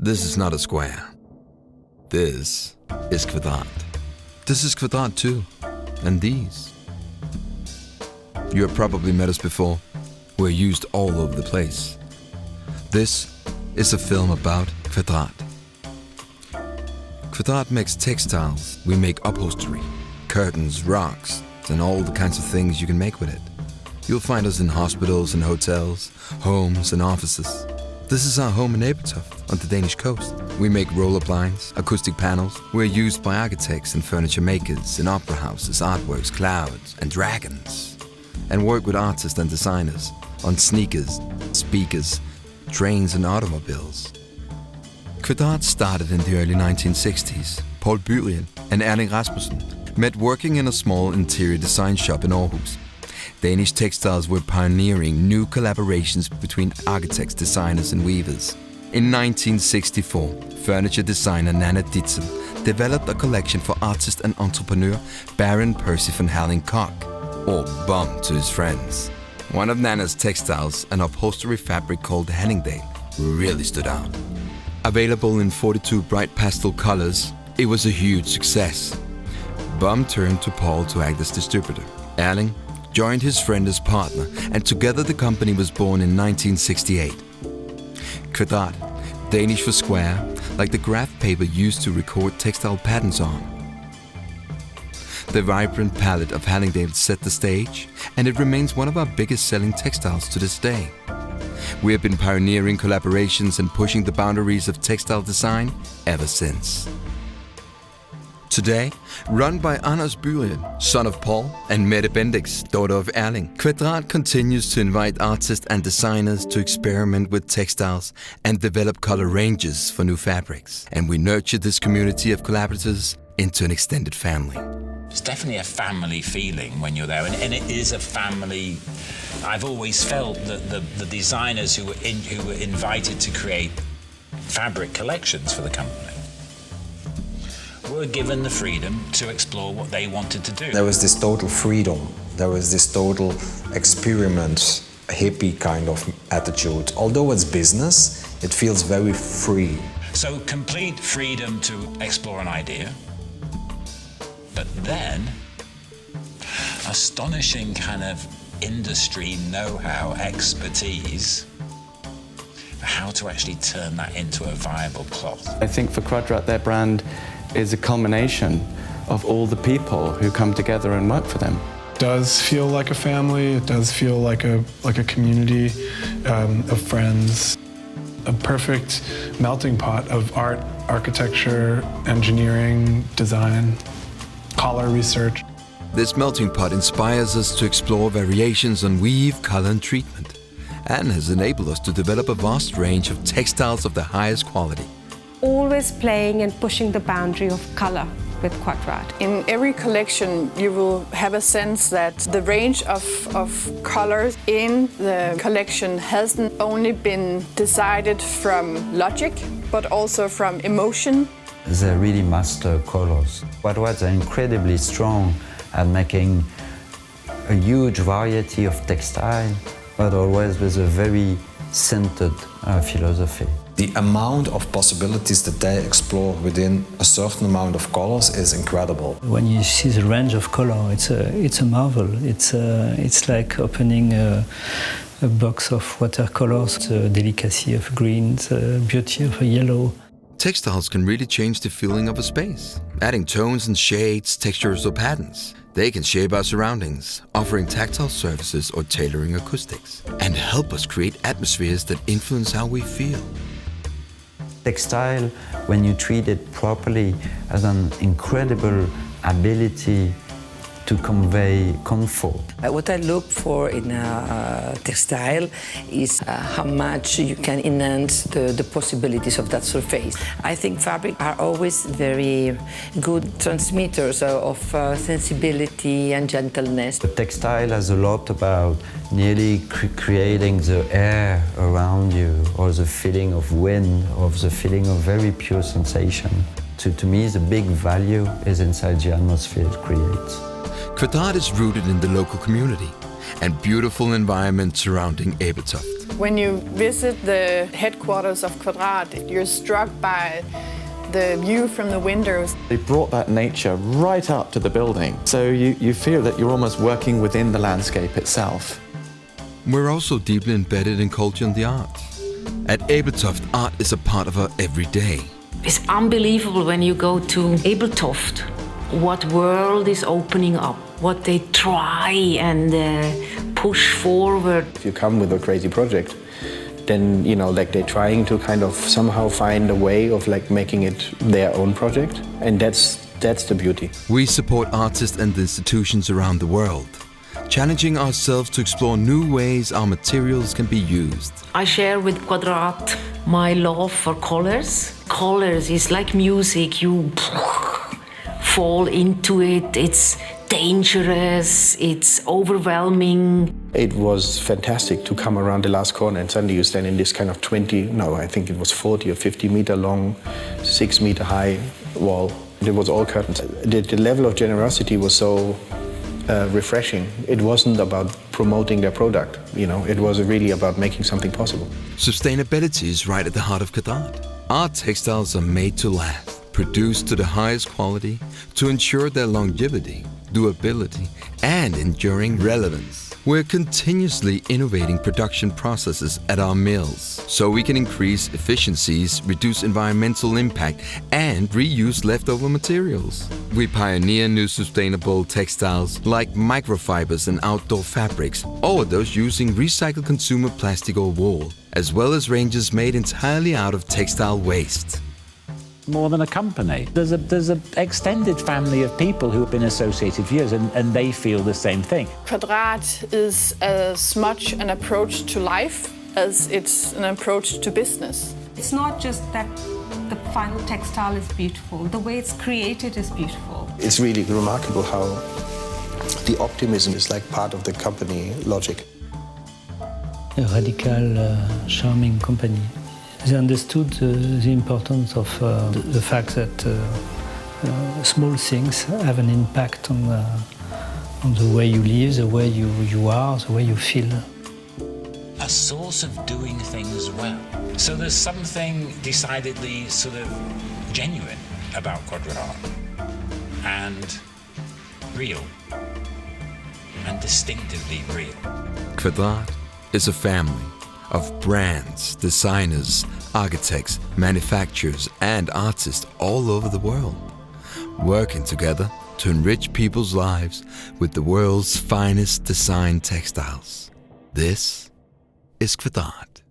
This is not a square. This is Kvadrat. This is Kvadrat too. And these. You have probably met us before. We're used all over the place. This is a film about Kvadrat. Kvadrat makes textiles. We make upholstery, curtains, rugs, and all the kinds of things you can make with it. You'll find us in hospitals and hotels, homes and offices. This is our home in Ebeltoft on the Danish coast. We make roller blinds, acoustic panels. We're used by architects and furniture makers in opera houses, artworks, clouds and dragons. And work with artists and designers on sneakers, speakers, trains and automobiles. Kvadrat started in the early 1960s. Paul Byrien and Erling Rasmussen met working in a small interior design shop in Aarhus. Danish textiles were pioneering new collaborations between architects, designers and weavers. In 1964, furniture designer Nanna Ditzel developed a collection for artist and entrepreneur Baron Percy van Halling-Koch, or Bum to his friends. One of Nanna's textiles, an upholstery fabric called Hallingdale, really stood out. Available in 42 bright pastel colors, it was a huge success. Bum turned to Paul to act as distributor. Erling joined his friend as partner, and together the company was born in 1968. Kvadrat, Danish for square, like the graph paper used to record textile patterns on. The vibrant palette of Hallingdale set the stage, and it remains one of our biggest selling textiles to this day. We have been pioneering collaborations and pushing the boundaries of textile design ever since. Today, run by Anders Byrien, son of Paul, and Mette Bendix, daughter of Erling, Kvadrat continues to invite artists and designers to experiment with textiles and develop color ranges for new fabrics. And we nurture this community of collaborators into an extended family. It's definitely a family feeling when you're there, and it is a family. I've always felt that the designers who were invited to create fabric collections for the company were given the freedom to explore what they wanted to do. There was this total freedom. There was this total experiment, hippie kind of attitude. Although it's business, it feels very free. So complete freedom to explore an idea, but then astonishing kind of industry know-how, expertise, for how to actually turn that into a viable cloth. I think for Kvadrat, their brand is a culmination of all the people who come together and work for them. It does feel like a family. It does feel like a community of friends. A perfect melting pot of art, architecture, engineering, design, color research. This melting pot inspires us to explore variations on weave, color and treatment, and has enabled us to develop a vast range of textiles of the highest quality. Always playing and pushing the boundary of color with Kvadrat. In every collection, you will have a sense that the range of colors in the collection hasn't only been decided from logic, but also from emotion. They really master colors. Kvadrat are incredibly strong at making a huge variety of textile, but always with a very centered philosophy. The amount of possibilities that they explore within a certain amount of colors is incredible. When you see the range of color, it's a marvel. It's like opening a box of watercolors, the delicacy of green, the beauty of a yellow. Textiles can really change the feeling of a space, adding tones and shades, textures or patterns. They can shape our surroundings, offering tactile services or tailoring acoustics, and help us create atmospheres that influence how we feel. Textile, when you treat it properly, has an incredible ability to convey comfort. What I look for in a textile is how much you can enhance the possibilities of that surface. I think fabric are always very good transmitters of sensibility and gentleness. The textile has a lot about nearly creating the air around you, or the feeling of wind, or the feeling of very pure sensation. To me, the big value is inside the atmosphere it creates. Kvadrat is rooted in the local community and beautiful environment surrounding Ebeltoft. When you visit the headquarters of Kvadrat, you're struck by the view from the windows. They brought that nature right up to the building, so you feel that you're almost working within the landscape itself. We're also deeply embedded in culture and the arts. At Ebeltoft, art is a part of our everyday. It's unbelievable when you go to Ebeltoft, what world is opening up, what they try and push forward. If you come with a crazy project, then, you know, like they're trying to kind of somehow find a way of like making it their own project. And that's the beauty. We support artists and institutions around the world, challenging ourselves to explore new ways our materials can be used. I share with Kvadrat my love for colors. Colors is like music, you fall into it, it's dangerous, it's overwhelming. It was fantastic to come around the last corner and suddenly you stand in this kind of 40 or 50 meter long, 6 meter high wall. It was all curtains. The level of generosity was so refreshing. It wasn't about promoting their product, you know, it was really about making something possible. Sustainability is right at the heart of Kvadrat. Our textiles are made to last, produced to the highest quality to ensure their longevity, durability, and enduring relevance. We're continuously innovating production processes at our mills so we can increase efficiencies, reduce environmental impact, and reuse leftover materials. We pioneer new sustainable textiles like microfibers and outdoor fabrics, or those using recycled consumer plastic or wool, as well as ranges made entirely out of textile waste. More than a company. There's an extended family of people who have been associated for years and they feel the same thing. Kvadrat is as much an approach to life as it's an approach to business. It's not just that the final textile is beautiful, the way it's created is beautiful. It's really remarkable how the optimism is like part of the company logic. A radical, charming company. They understood the importance of the fact that small things have an impact on the way you live, the way you are, the way you feel. A source of doing things well. So there's something decidedly sort of genuine about Kvadrat and real and distinctively real. Kvadrat is a family of brands, designers, architects, manufacturers, and artists all over the world, working together to enrich people's lives with the world's finest design textiles. This is Kvadrat.